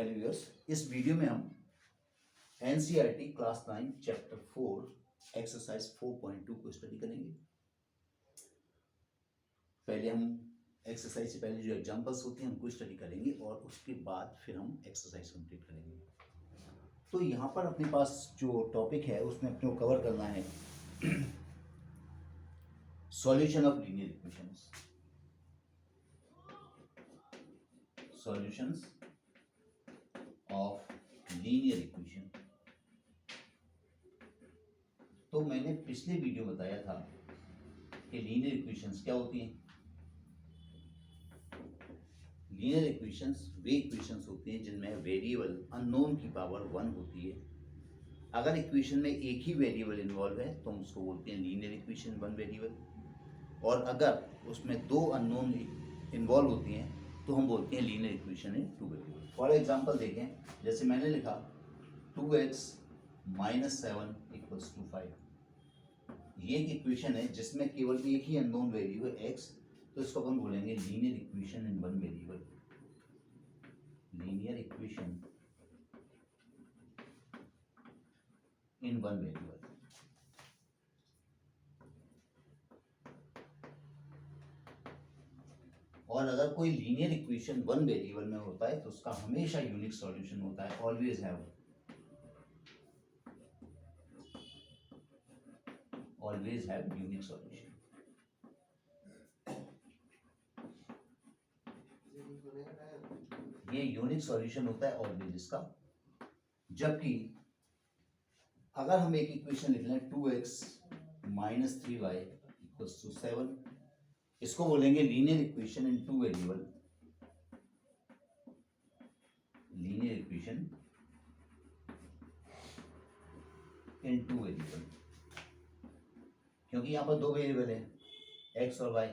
Hello viewers, इस video में हम एनसीईआरटी क्लास 9 चैप्टर 4 एक्सरसाइज 4.2 को स्टडी करेंगे। पहले हम एक्सरसाइज से पहले जो एग्जांपल्स होते हैं उनको स्टडी करेंगे और उसके बाद फिर हम एक्सरसाइज कंप्लीट करेंगे। तो यहाँ पर अपने पास जो टॉपिक है उसमें अपने को कवर करना है solution of linear equations. Solutions of linear equation. तो मैंने पिछले वीडियो बताया था कि लीनियर इक्वेशंस क्या होती हैं। लीनियर इक्वेशंस वे इक्वेशंस होती हैं जिनमें वेरिएबल अननोन की पावर 1 होती है। अगर इक्वेशन में एक ही वेरिएबल इन्वॉल्व है तो हम उसको बोलते हैं लीनियर इक्वेशन 1 वेरिएबल, और अगर उसमें 2 अननोन इन्वॉल्व होती हैं तो हम बोलते हैं linear equation in 2 variable. For example देखें, जैसे मैंने लिखा 2x - 7 = 5। ये एक इक्वेशन है जिसमें केवल एक ही अननोन वैल्यू है x, तो इसको अपन बोलेंगे linear equation in 1 variable. Linear equation in 1 variable. और अगर कोई लीनियर इक्वेशन 1 वेरिएबल में होता है तो उसका हमेशा यूनिक सॉल्यूशन होता है, ऑलवेज हैव यूनिक सॉल्यूशन। ये यूनिक सॉल्यूशन होता है ऑलवेज इसका। जबकि अगर हम एक इक्वेशन लिख लें 2x - 3y = 7, इसको बोलेंगे linear equation in 2 variable. Linear equation in 2 variable, क्योंकि यहां पर 2 वेरिएबल है x और y।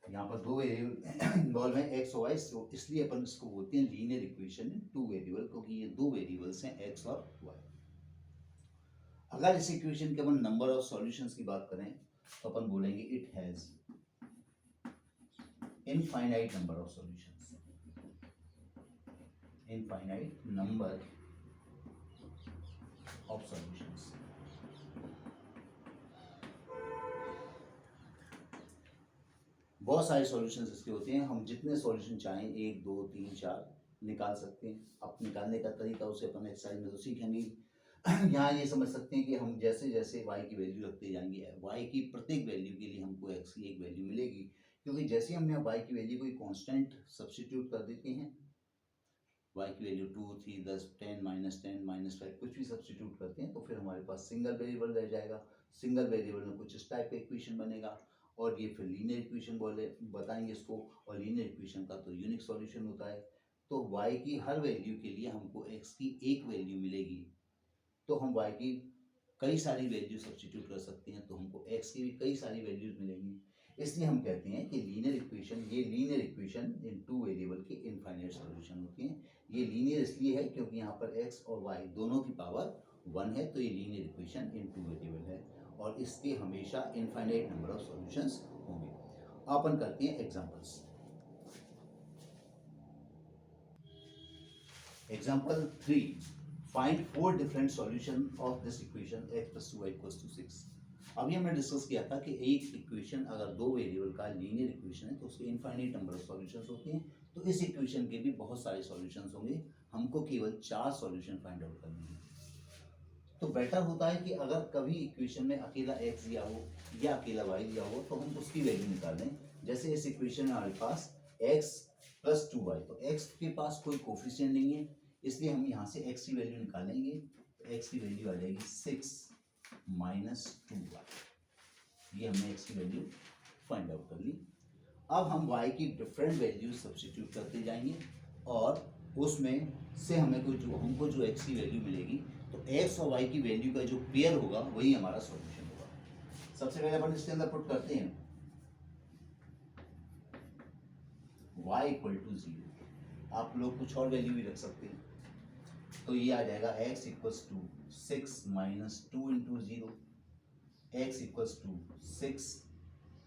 यहाँ पर 2 वेरिएबल इन्वॉल्व है x और y, इसलिए अपन इसको बोलते हैं लीनियर इक्वेशन इन 2 वेरिएबल, क्योंकि ये 2 वेरिएबल्स हैं x और y। अगर इस इक्वेशन के अपन नंबर ऑफ सॉल्यूशंस की बात करें तो अपन बोलेंगे it has infinite number of solutions. Infinite number of solutions. बहुत सारे सॉल्यूशंस इसके होते हैं। हम जितने सॉल्यूशन चाहें 1 2 3 4 निकाल सकते हैं। अब निकालने का तरीका उसे अपन एक्सरसाइज में तो सीखेंगे। यहाँ ये समझ सकते हैं कि हम जैसे जैसे y की वैल्यू रखते जाएंगे, y की प्रत्येक वैल्यू के लिए हमको x की एक वैल्यू मिलेगी, क्योंकि जैसे हम यहाँ y की वैल्यू कोई कांस्टेंट सब्स्टिट्यूट कर देते हैं, y की वैल्यू 2 3 10 10 -10 -5 कुछ भी सब्स्टिट्यूट करते हैं तो फिर हमारे पास सिंगल वेरिएबल रह जाएगा। सिंगल वेरिएबल में कुछ इस टाइप का इक्वेशन बनेगा और ये फिर लीनियर इक्वेशन बताएंगे इसको। और लीनियर इक्वेशन का तो यूनिक सॉल्यूशन होता है। तो y की हर वैल्यू के लिए हमको x की एक वैल्यू मिलेगी, तो हम y की कई सारी वैल्यू सब्स्टिट्यूट कर सकते हैं तो हमको x की भी कई सारी वैल्यूज मिलेंगी। इसलिए हम कहते हैं कि लीनियर इक्वेशन, ये लीनियर इक्वेशन इन 2 वेरिएबल के इनफाइनाइट सॉल्यूशन होती हैं। ये लीनियर इसलिए है क्योंकि यहाँ पर x और y दोनों की पावर 1 है, तो ये लीनियर इक्वेशन इन 2 वेरिएबल है और इसके हमेशा इनफाइनाइट नंबर ऑफ सॉल्यूशंस होंगे। अपन करते हैं examples. Example 3, find 4 different solution of this equation x + 2y = 6। अभी हमने डिस्कस किया था कि एक इक्वेशन अगर 2 वेरिएबल का लीनियर इक्वेशन है तो उसके इनफाइनाइट नंबर ऑफ सॉल्यूशंस होते हैं। तो इस इक्वेशन के भी बहुत सारे सॉल्यूशंस होंगे, हमको केवल 4 सॉल्यूशन फाइंड आउट करने हैं। तो बेटर होता है कि अगर कभी इक्वेशन में अकेला x दिया हो या अकेला y दिया हो तो हम उसकी वैल्यू निकालें। जैसे इस इक्वेशन में हमारे पास x + 2y, तो x के पास कोई कोफिशिएंट नहीं है, इसलिए हम यहाँ से x की वैल्यू निकालेंगे। तो x की वैल्यू आ जाएगी 6 - 2y। ये हमने x की वैल्यू फाइंड आउट कर ली। अब हम y की डिफरेंट वैल्यू सब्स्टिट्यूट करते जाएंगे और उसमें से हमको जो x की वैल्यू मिलेगी, तो x और y की वैल्यू का जो पेयर होगा वही हमारा सॉल्यूशन होगा। सबसे पहले अपन इसके अंदर पुट करते हैं y = 0। आप लोग कुछ और वैल्यू भी रख सकते हैं, तो ये आ जाएगा x = 6 - 2 × 0। x = 6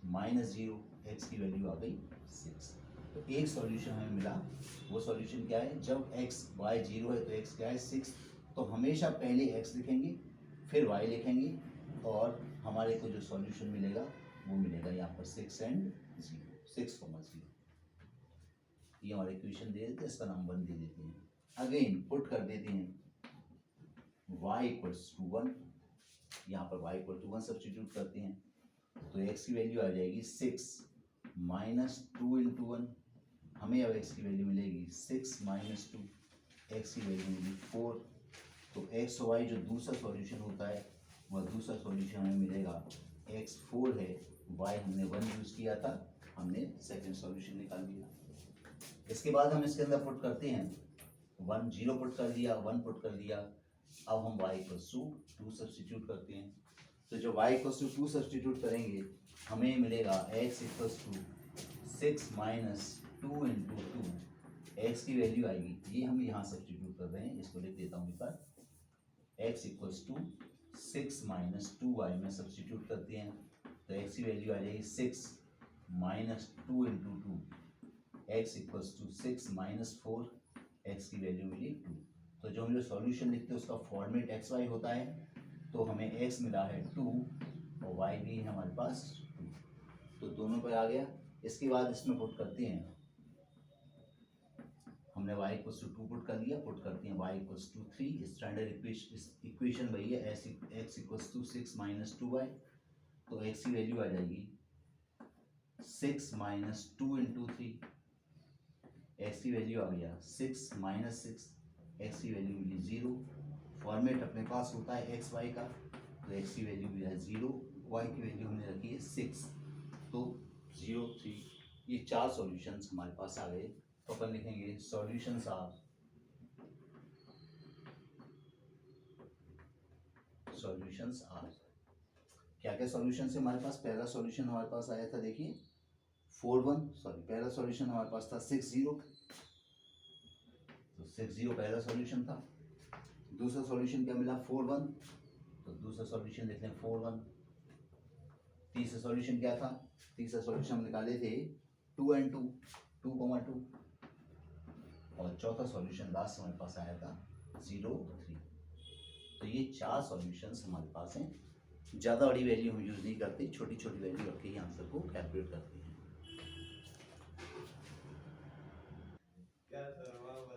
- 0, x की वैल्यू आ गई 6। तो एक सॉल्यूशन हमें मिला। वो सॉल्यूशन क्या है, जब x y 0 है तो x क्या है 6, तो हमेशा पहले x लिखेंगे फिर y लिखेंगे और हमारे को जो सॉल्यूशन मिलेगा वो मिलेगा यहाँ पर 6 एंड 0, 6,0। ये हमारे इक्वेशन दे देते हैं, इसका नाम 1 दे देते हैं। अगेन पुट कर देते हैं y इक्वल्स टू 1, यहाँ पर y इक्वल टू 1 सब्स्टिट्यूट करते हैं तो x की वैल्यू आ जाएगी 6 माइनस 2 इंटू 1, हमें अब x की वैल्यू मिलेगी 6 माइनस 2, x की वैल्यू मिली 4। तो x y जो दूसरा सॉल्यूशन होता है वह दूसरा सॉल्यूशन हमें मिलेगा x 4 है, y हमने 1 यूज़ किया था, हमने सेकंड सॉल्यूशन निकाल लिया। इसके बाद हम इसके अंदर पुट करते हैं 1 0 पुट कर दिया, 1 पुट कर दिया। अब हम y इक्वल्स टू 2 सब्स्टिट्यूट करते हैं, तो जब y इक्वल्स टू 2 सब्स्टिट्यूट करेंगे हमें मिलेगा x equals to 6 minus 2 into 2, x की वैल्यू आएगी, ये हम यहाँ सब्स्टिट्यूट कर रहे हैं, इसको लिख देता हूँ एक बार, x equals to 6 minus 2y में सब्स्टिट्यूट करते हैं तो x की वैल्यू आ जाएगी 6 minus 2 into 2, x equals to 6 minus 4, x की वैल्यू मिली 2। तो जो हम जो सॉल्यूशन लिखते हैं उसका फॉर्मेट एक्स वाई होता है, तो हमें x मिला है 2 और y भी है हमारे पास 2, तो दोनों पर आ गया। इसके बाद इसमें पुट करते हैं, हमने y इक्वल्स टू 2 पुट कर दिया, पुट करते हैं y equals to 3, standard equation वही है, x equals to 6 minus 2y, तो x की वैल्यू आ जाएगी 6 माइनस 2 इंटू 3, x की वैल्यू आ गया 6 माइनस 6, x की वैल्यू मिली 0। फॉर्मेट अपने पास होता है एक्स वाई का, तो x की वैल्यू भी है 0, y की वैल्यू हमने रखी है 6, तो 0 3, ये 4 सॉल्यूशंस हमारे पास आ गए। तो अपन लिखेंगे सॉल्यूशंस आर क्या क्या सॉल्यूशन है हमारे पास। पहला सॉल्यूशन हमारे पास आया था, देखिए 4 1, पहला सॉल्यूशन हमारे पास था 6 0, तो 6 0 पहला सॉल्यूशन था। दूसरा सॉल्यूशन क्या मिला 4 1, तो दूसरा सॉल्यूशन देखते हैं 4 1। तीसरा सॉल्यूशन क्या था, तीसरा सॉल्यूशन हम निकाले थे 2 एंड 2, 2,2, और चौथा सॉल्यूशन लास्ट हमारे पास आया था 0 3। तो ये 4 सॉल्यूशंस हमारे पास हैं। ज़्यादा बड़ी वैल्यू हम यूज़ नहीं करते, छोटी छोटी वैल्यू रख के ही आंसर को कैलकुलेट करते हैं।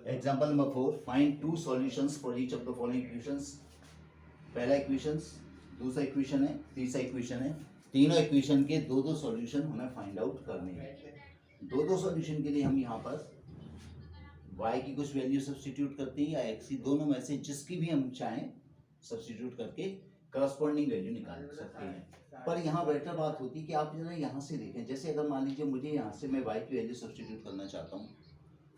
Example number 4, find 2 solutions for each of the following equations. पहला इक्वेशंस, दूसरा इक्वेशन है, तीसरा इक्वेशन है, तीनों इक्वेशन के 2-2 सॉल्यूशन हमें फाइंड आउट करने हैं। 2-2 सॉल्यूशन के लिए हम यहाँ पर y की कुछ वैल्यू सब्स्टिट्यूट करते हैं या x की, दोनों में से जिसकी भी हम चाहें सब्स्टिट्यूट करके करस्पॉन्डिंग वैल्यू निकाल सकते हैं। पर यहाँ बेटर बात होती है कि आप जरा यहाँ से देखें, जैसे अगर मान लीजिए मुझे यहाँ से मैं y की वैल्यू सब्स्टिट्यूट करना चाहता हूँ,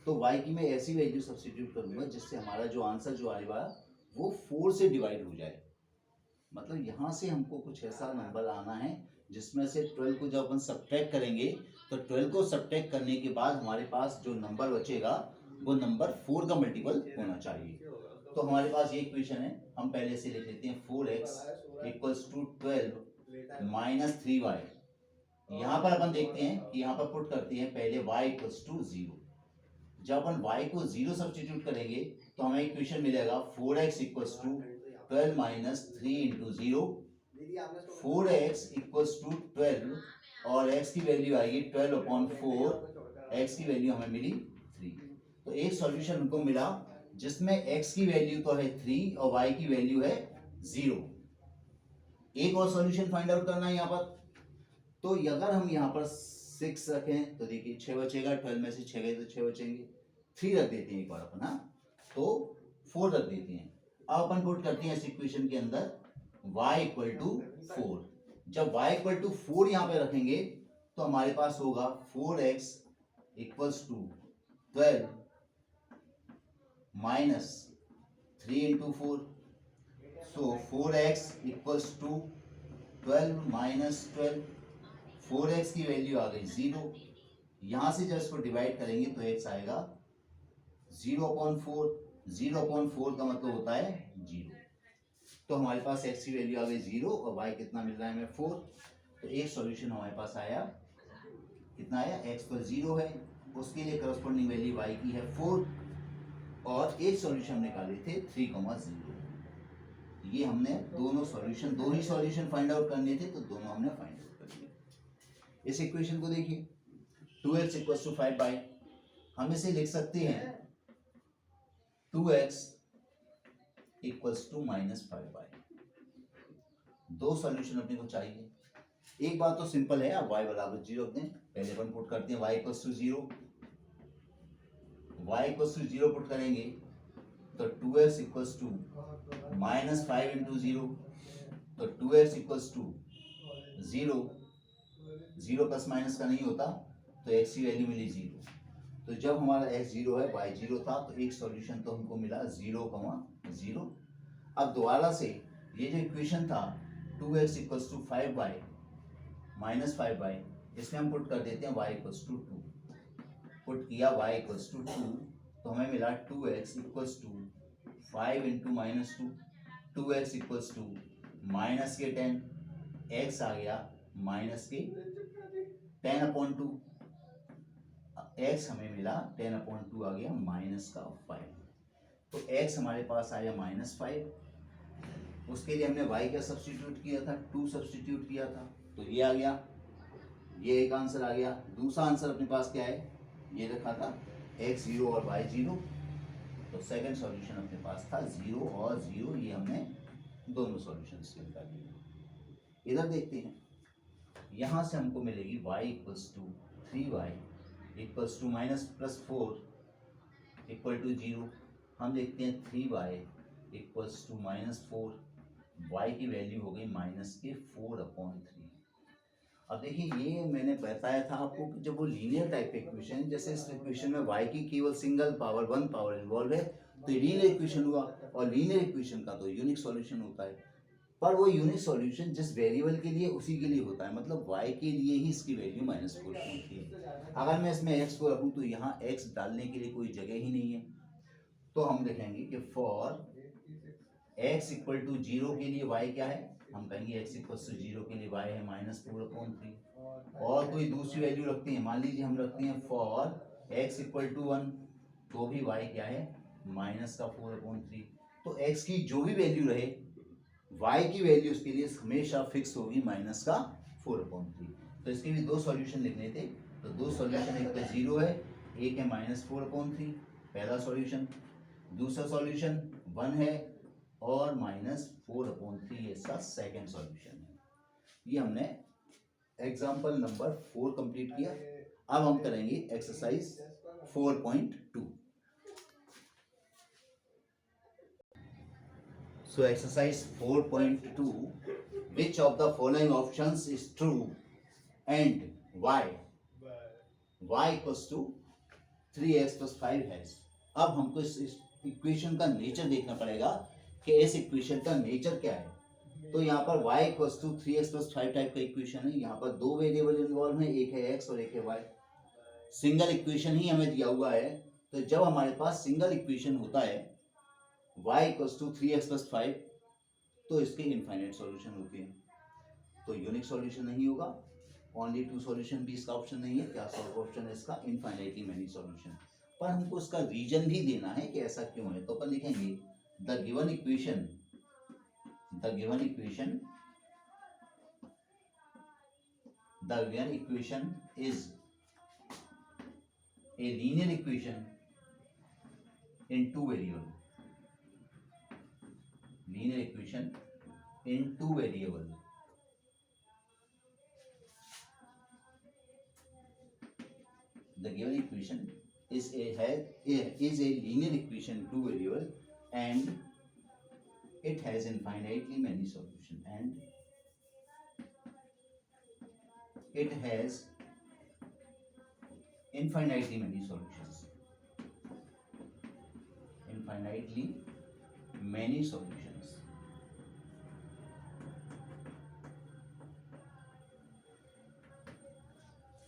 तो y की मैं ऐसी वैल्यू सब्स्टिट्यूट करूँगा जिससे हमारा जो आंसर जो आएगा वो 4 से डिवाइड हो जाए। मतलब यहाँ से हमको कुछ ऐसा नंबर आना है जिसमें से 12 को जब अपन सब्ट्रैक्ट करेंगे तो 12 को सब्ट्रैक्ट करने के बाद हमारे पास जो नंबर बचेगा वो नंबर 4 का मल्टीपल होना चाहिए। तो हमारे पास ये इक्वेशन है, हम पहले से लिख लेते हैं 4x equals to 12 minus 3y। यहाँ पर अपन देखते हैं कि यहाँ पर पुट करते हैं पहले y इक्वल्स टू 0। जब अपन y को 0 सब्स्टिट्यूट करेंगे तो हमें इक्वेशन मिलेगा 4x equals to 12 minus 3 into 0, 4x equals to 12 और x की वैल्यू आएगी 12/4, x की वैल्यू हमें मिली 3। तो एक सॉल्यूशन हमको मिला जिसमें x की वैल्यू तो है 3 और y की वैल्यू है 0। एक और सॉल्यूशन फाइंड आउट करना है यहाँ पर, तो अगर हम यहाँ पर 6 रखें तो देखिए 6 बचेगा, 12 में से 6 गए तो 6 बचेंगे, 3 रख देते हैं एक बार अपन, तो 4 रख देते हैं। अब अपन पुट करते हैं इस इक्वेशन के अंदर y इक्वल टू 4। जब y इक्वल टू 4 यहाँ पे रखेंगे तो हमारे पास होगा 4x equals to 12 minus 3 into 4, so 4x equals to 12 minus 12, 4x की वैल्यू आ गई 0। यहाँ से जब इसको डिवाइड करेंगे तो x आएगा 0/4, 0/4 का मतलब होता है 0। तो हमारे पास x की वैल्यू आ गई 0 और y कितना मिल रहा है हमें 4। तो एक सॉल्यूशन हमारे पास आया, कितना आया, x पर 0 है, उसके लिए करस्पॉन्डिंग वैल्यू y की है 4 और एक सॉल्यूशन निकाले थे 3,0। ये हमने दोनों सॉल्यूशन, दो ही सॉल्यूशन फाइंड आउट करने थे तो दोनों हमने फाइंड आउट कर लिए। इस इक्वेशन को देखिए 2x इक्वल्स टू 5y, हम इसे लिख सकते हैं 2x इक्वल्स टू -5y। दो सॉल्यूशन अपने को चाहिए। एक बात तो सिंपल है, आप y बराबर 0 रख दें, पहले अपन पुट करते हैं y equals to 0, y equals to 0 put करेंगे तो 2x इक्वल्स टू -5 इंटू 0, तो 2x equals to 0, 0 plus minus का नहीं होता तो x की वैल्यू मिली 0। तो जब हमारा x 0 है, y 0 था, तो एक सॉल्यूशन तो हमको मिला 0,0। अब दोबारा से ये जो इक्वेशन था 2x equals to 5y -5y, इसमें हम पुट कर देते हैं y इक्वल्स टू 2। पुट किया y इक्वल्स टू 2 तो हमें मिला 2x equals to 5 into -2, 2x equals to minus के 10, x आ गया माइनस के 10/2, x हमें मिला 10/2 आ गया माइनस का 5। तो x हमारे पास आया -5। उसके लिए हमने y का सब्स्टिट्यूट किया था, 2 सब्स्टिट्यूट किया था, तो ये आ गया, ये एक आंसर आ गया। दूसरा आंसर अपने पास क्या है, ये रखा था x 0 और y 0, तो सेकंड सॉल्यूशन अपने पास था 0 और 0, ये हमने दोनों सॉल्यूशंस के निकाल लिए। इधर देखते हैं, यहाँ से हमको मिलेगी y equals to 3y equals to -+4 equal to 0। हम देखते हैं 3y इक्वल्स टू -4, y की वैल्यू हो गई -4/3। अब देखिए, ये मैंने बताया था आपको कि जब वो लीनियर टाइप इक्वेशन, जैसे इस इक्वेशन में y की केवल सिंगल पावर 1 पावर इन्वॉल्व है तो ये लीनियर इक्वेशन हुआ, और लीनियर इक्वेशन का तो यूनिक सॉल्यूशन होता है। पर वो यूनिक सॉल्यूशन जिस वेरिएबल के लिए उसी के लिए होता है, मतलब y के लिए ही इसकी वैल्यू -4 होती है। अगर मैं इसमें x को रखूँ तो यहाँ x डालने के लिए कोई जगह ही नहीं है, तो हम लिखेंगे कि फॉर x इक्वल टू 0 के लिए y क्या है, हम कहेंगे x इक्वल टू 0 के लिए y है -4/3। और कोई दूसरी वैल्यू रखते हैं, मान लीजिए हम रखते हैं फॉर x इक्वल टू 1, तो भी y क्या है -4/3। तो x की जो भी वैल्यू रहे, y की वैल्यू उसके लिए हमेशा फिक्स होगी -4/3। तो इसके भी दो सॉल्यूशन लिखने थे, तो दो सॉल्यूशन, एक तो 0 है, एक है -4/3, पहला सॉल्यूशन। दूसरा सॉल्यूशन 1 है और -4/3 इसका सेकेंड सॉल्यूशन है। ये हमने एग्जाम्पल नंबर 4 कंप्लीट किया। अब हम करेंगे exercise 4.2। So exercise 4.2, which of the following options is true and why? Y equals to 3x plus 5 है। अब हमको इस इक्वेशन का नेचर देखना पड़ेगा कि इस इक्वेशन का नेचर क्या है। तो यहाँ पर y equals to 3x plus 5 type का इक्वेशन है। यहाँ पर दो वेरिएबल इन्वॉल्व हैं, एक है x और एक है y। सिंगल इक्वेशन ही हमें दिया हुआ है, तो जब हमारे पास सिंगल इक्वेशन होता है y equals to 3x plus 5, तो इसके इनफाइनाइट सॉल्यूशन होते हैं, तो यूनिक सॉल्यूशन नहीं होगा। ओनली 2 सॉल्यूशन भी इसका ऑप्शन नहीं है। क्या ऑप्शन है इसका, इनफाइनाइटली मेनी सॉल्यूशन। पर हमको इसका रीजन भी देना है कि ऐसा क्यों है, तो अपन लिखेंगे the given equation is a linear equation in two variable, linear equation in two variable, the given equation is a linear equation two variable and it has infinitely many solution, and it has infinitely many solutions, infinitely many solutions।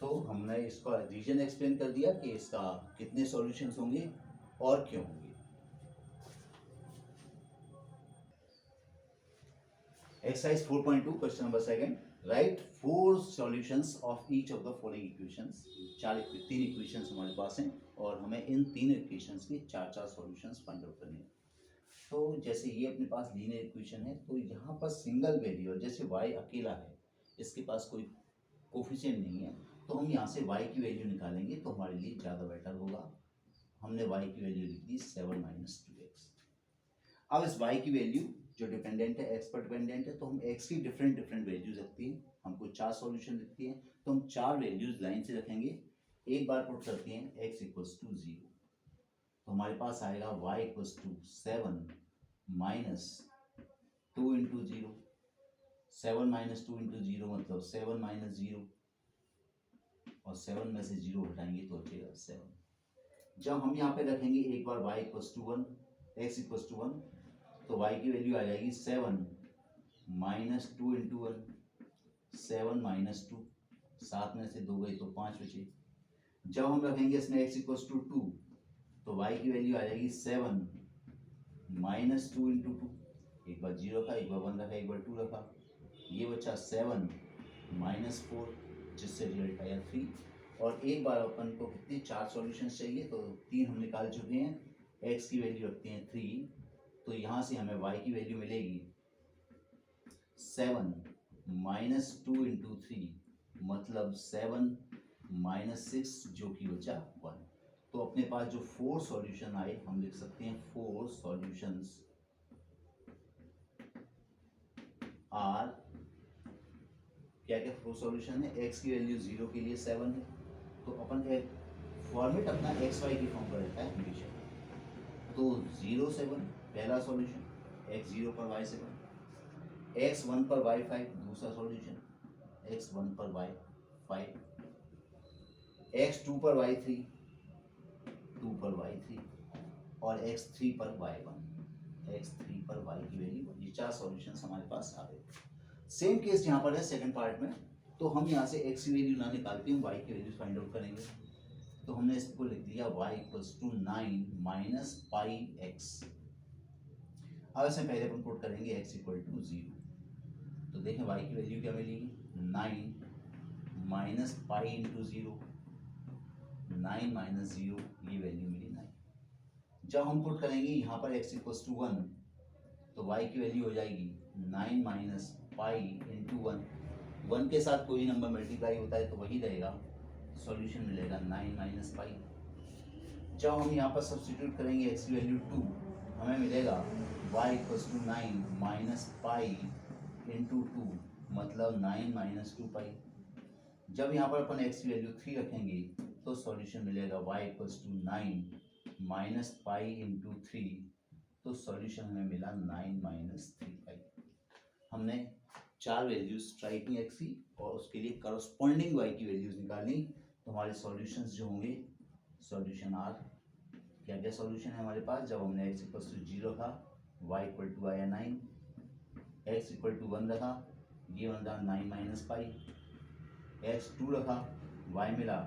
तो हमने इसका reason explain कर दिया कि इसका कितने solutions होंगे और क्यों होंगे। Exercise 4.2 question number 2, right 4 solutions of each of the following equations. तीन इक्वेशंस हमारे पास हैं और हमें इन तीन इक्वेशंस के चार चार सॉल्यूशंस फाइंड आउट करने हैं। तो जैसे ये अपने पास लीनियर इक्वेशन है, तो यहाँ पर सिंगल वैल्यू, और जैसे y अकेला है, इसके पास कोई कोफिशिएंट नहीं है, तो हम यहाँ से y की वैल्यू निकालेंगे तो हमारे लिए ज़्यादा बेटर होगा। हमने y की वैल्यू लिख दी 7 - 2x। अब इस y की वैल्यू जो डिपेंडेंट है, x पर डिपेंडेंट है, तो हम x की डिफरेंट डिफरेंट वैल्यूज रखती हैं, हमको चार सॉल्यूशन लिखती हैं, तो हम चार वैल्यूज लाइन से रखेंगे, एक बार पुट करते हैं x = 0, तो हमारे पास आएगा y = 7 - 2 × 0। 7 - 2 × 0 मतलब 7 - 0, और 7 में से 0 हटाएंगे तो बचेगा 7। जब हम यहाँ पे रखेंगे एक बार y = 1, x = 1, तो y की वैल्यू आ जाएगी 7 - 2 × 1, 7 - 2, 7 में से 2 गई तो 5 बचे। जब हम रखेंगे इसमें x = 2, तो y की वैल्यू आ जाएगी 7 - 2 × 2, एक बार 0 रखा, एक बार 1 रखा, एक बार 2 रखा, ये बचा 7 - 4, जिससे रिजल्ट आया 3। और एक बार अपन को कितने चार सॉल्यूशंस चाहिए, तो 3 हम निकाल चुके हैं, x की वैल्यू रखते हैं 3, तो यहाँ से हमें y की वैल्यू मिलेगी 7 - 2 × 3, मतलब 7 - 6, जो कि बचा 1। तो अपने पास जो 4 सॉल्यूशन आए, हम लिख सकते हैं 4 सॉल्यूशंस आर, क्या क्या 4 सॉल्यूशन है, x की वैल्यू 0 के लिए 7 है, तो अपन एक फॉर्मेट अपना x y की फॉर्म का रहता है हमेशा, तो 0 7 पहला सॉल्यूशन, x 0 पर y 7, x 1 पर y 5 दूसरा सॉल्यूशन, x 1 पर y 5, x 2 पर y 3, 2 पर y 3, और x 3 पर y 1, x 3 पर y की वैल्यू 1। ये चार सॉल्यूशंस हमारे पास आ गए। सेम केस यहाँ पर है सेकंड पार्ट में, तो हम यहाँ से x की वैल्यू ना निकाल के हम y की वैल्यू फाइंड आउट करेंगे, तो हमने इसको लिख दिया y = 9 - πx। अब इसमें पहले अपन पुट करेंगे x = 0, तो देखें y की वैल्यू क्या मिलेगी, 9 - π × 0, 9 - 0, ये वैल्यू मिली 9। जब हम पुट करेंगे यहाँ पर x = 1, तो y की वैल्यू हो जाएगी 9 - π × 1, 1 के साथ कोई नंबर मल्टीप्लाई होता है तो वही रहेगा, सॉल्यूशन मिलेगा 9 - π। जब हम यहाँ पर सब्स्टिट्यूट करेंगे x की वैल्यू 2, हमें मिलेगा y = 9 - π × 2, मतलब 9 - 2π। जब यहाँ पर अपन x की वैल्यू 3 रखेंगे तो सॉल्यूशन मिलेगा y = 9 - π × 3, तो सॉल्यूशन हमें मिला 9 - 3π। हमने चार वैल्यूज ट्राई की x की, और उसके लिए करस्पॉन्डिंग y की वैल्यूज निकाली, तो हमारे सॉल्यूशंस जो होंगे, सॉल्यूशन आर, क्या क्या सॉल्यूशन है हमारे पास, जब हमने x = 0 था, y = आया 9, x = 1 रखा, ये बन रहा 9 - π, x 2 रखा, y मिला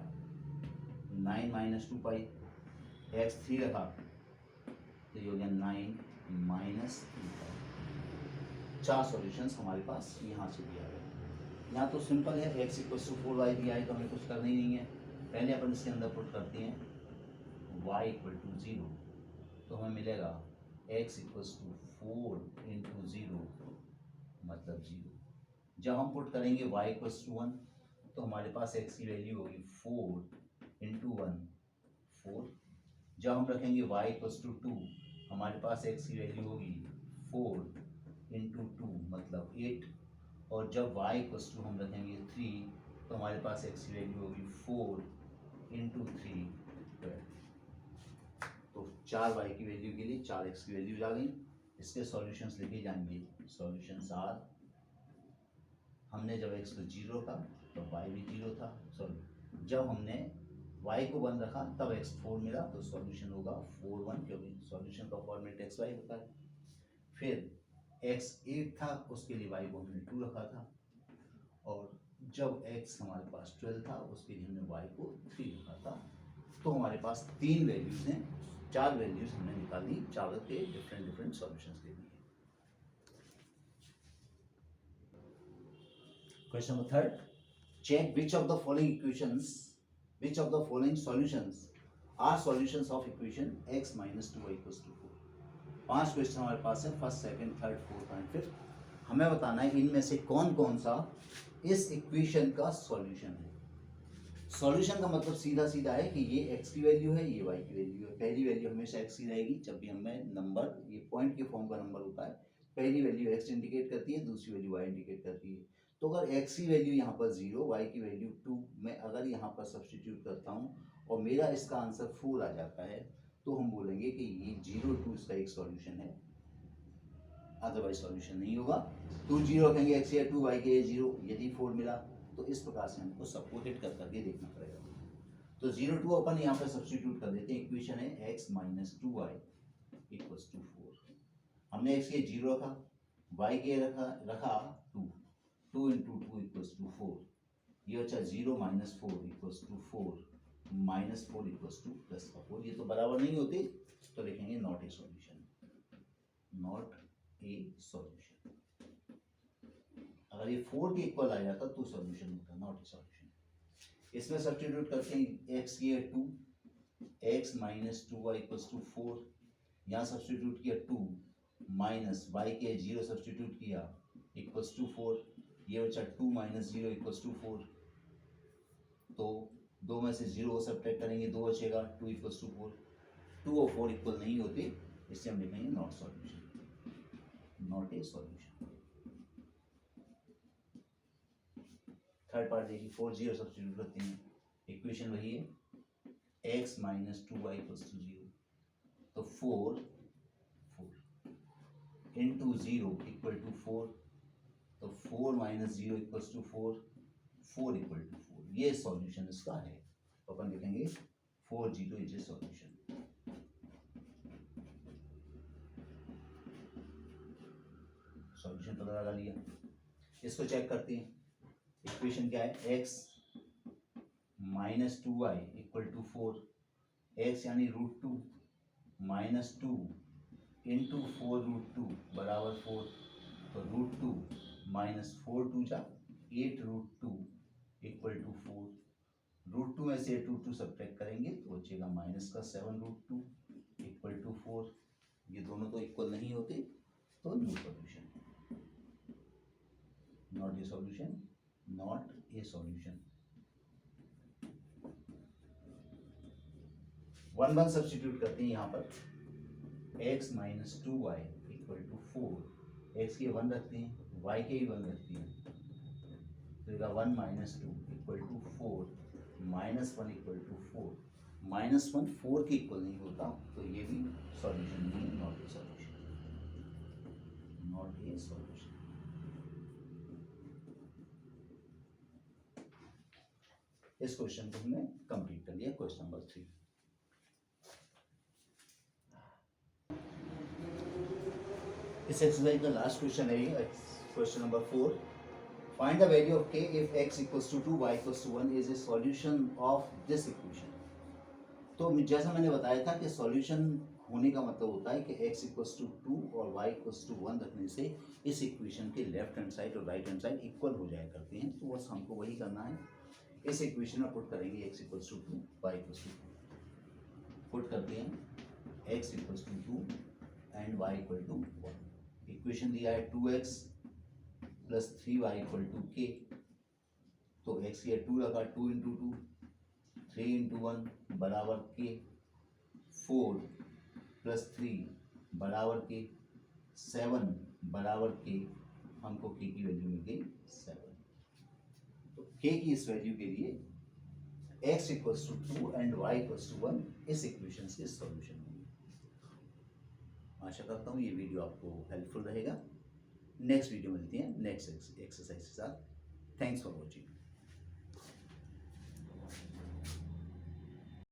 9 - 2π, x 3 रखा, तो ये हो गया 9 - 3π। चार सॉल्यूशंस हमारे पास यहाँ से दिया गया। यहाँ तो सिंपल है, x = 4y दिया है तो हमें कुछ करना ही नहीं है, पहले अपन इसके अंदर पुट करते हैं y = 0, तो हमें मिलेगा x = 4 × 0, मतलब 0। जब हम पुट करेंगे y = 1, तो हमारे पास x की वैल्यू होगी 4 × 1, 4। जब हम रखेंगे y = 2, हमारे पास x की वैल्यू होगी 4 × 2, मतलब 8। और जब y = हम रखेंगे 3, तो हमारे पास x की वैल्यू होगी 4 × 3, 12। तो 4 y की वैल्यू के लिए 4 x की वैल्यूज आ गई। इसके सॉल्यूशंस लिखे जाएंगे, सॉल्यूशंस आर, हमने जब x को 0 रखा तो y भी 0 था, सॉरी जब हमने y को 1 रखा तब x 4 मिला, तो सॉल्यूशन होगा 4 1, क्योंकि सॉल्यूशन का फॉर्मेट x y होता है। फिर x 8 था, उसके लिए y को हमने 2 रखा था, और जब x हमारे पास 12 था, उसके लिए हमने y को 3 रखा था। तो हमारे पास 3 वैल्यूज हैं, 4 वैल्यूज हमने निकाली, चारों के डिफरेंट डिफरेंट सॉल्यूशंस के लिए। Question number third. Check which of the following solutions are solutions of equation x minus 2y equals to 4. 5 question हमारे पास है, first, second, third, fourth and fifth. हमें बताना है इनमें से कौन कौन सा इस इक्वेशन का सॉल्यूशन है. सॉल्यूशन का मतलब सीधा सीधा है कि ये x की वैल्यू है, ये y की वैल्यू है. पहली वैल्यू हमेशा x की रहेगी. जब भी हमें नंबर, ये पॉइंट के फॉर्म का नंबर होता है, पहली वैल्यू x इंडिकेट करती है, दूसरी वैल्यू y इंडिकेट करती है. तो अगर x की वैल्यू यहाँ पर 0, y की वैल्यू 2, मैं अगर यहाँ पर सब्स्टिट्यूट करता हूँ और मेरा इसका आंसर 4 आ जाता है, तो हम बोलेंगे कि ये 0 2 इसका एक सॉल्यूशन है, अदरवाइज सॉल्यूशन नहीं होगा. 2 0 कहेंगे x या 2 y के 0, यदि 4 मिला तो इस प्रकार से हमको सपोर्टेड कर करके देखना पड़ेगा. तो 0 2 अपन यहाँ पर सब्स्टिट्यूट कर देते हैं. इक्वेशन है x minus 2y equals to 4. हमने x के 0 रखा, y के रखा 2. 2 इंटू 2 इक्वल्स टू 4. ये बचा 0 minus 4 equals to 4, minus 4 equals to plus का 4. ये तो बराबर नहीं होते, तो लिखेंगे not a solution. Not a solution. अगर ये 4 के इक्वल आ जाता तो सॉल्यूशन होता, नॉट ए सॉल्यूशन. इसमें सब्स्टिट्यूट करते हैं. x की 2, x minus 2y equals to 4. यहाँ सब्स्टिट्यूट किया 2 माइनस y के 0 सब्स्टिट्यूट किया इक्वल्स टू 4. ये बचा 2 माइनस 0 इक्वल्स टू 4. तो 2 में से 0 को सब्ट्रैक्ट करेंगे, 2 बचेगा, 2 इक्वल्स टू 4. 2 और 4 इक्वल नहीं होते, इससे हम लिखेंगे not solution, not a solution. Third part देखिए. 4 0 सब्स्टिट्यूट करते हैं. इक्वेशन वही है x minus 2y equals to 0. तो 4 इंटू 0 इक्वल टू 4. तो 4 minus 0 equals to 4, 4 equal to 4. ये सॉल्यूशन इसका है. तो अपन लिखेंगे 4 0 इज ए सॉल्यूशन. सॉल्यूशन पता लगा लिया. इसको चेक करते हैं. इक्वेशन क्या है? x minus 2y equal to 4. x यानी √2 माइनस 2 इंटू 4 √2 बराबर 4. तो √2 माइनस 4 2 जा 8 √2 इक्वल टू 4. √2 में से 8 √2 सब्ट्रैक्ट करेंगे तो बचेगा माइनस का 7 √2 इक्वल टू 4. ये दोनों तो इक्वल नहीं होते, तो no solution, not a solution, not a solution. 1 1 substitute करते हैं यहाँ पर. x minus 2y equal to 4. x के 1 रखते हैं, y के ही 1 रखते हैं. तो 1 minus 2 equal to 4, minus 1 equal to 4. Minus 1 4 के इक्वल नहीं होता, तो ये भी सॉल्यूशन नहीं है, not a solution, not a solution. इस क्वेश्चन को हमने कंप्लीट कर लिया. Question number 3. इस एक्सरसाइज का लास्ट क्वेश्चन है question number 4. Find the value of k if x equals to 2 y equals to 1 is a solution of this equation. तो जैसा मैंने बताया था कि सॉल्यूशन होने का मतलब होता है कि x equals to 2 और y equals to 1 रखने से इस इक्वेशन के लेफ्ट हैंड साइड और राइट हैंड साइड इक्वल हो जाया करते हैं. तो बस हमको वही करना है. इस इक्वेशन में पुट करेंगे x equals to 2, y equals to 2. Put करते हैं x equals to 2 and y equal to 1. Equation दिया है 2x plus 3y equal to k. तो x की 2 रखा, 2 इंटू 2, 3 इंटू 1 बराबर k. 4 प्लस 3 बराबर k. 7 बराबर k. हमको k की वैल्यू मिल गई 7. तो k की इस वैल्यू के लिए x equals to 2 and y equals to 1 इस इक्वेशन से सॉल्यूशन होंगे. आशा करता हूँ ये वीडियो आपको हेल्पफुल रहेगा. नेक्स्ट वीडियो मिलती है नेक्स्ट एक्सरसाइज के साथ. Thanks for watching.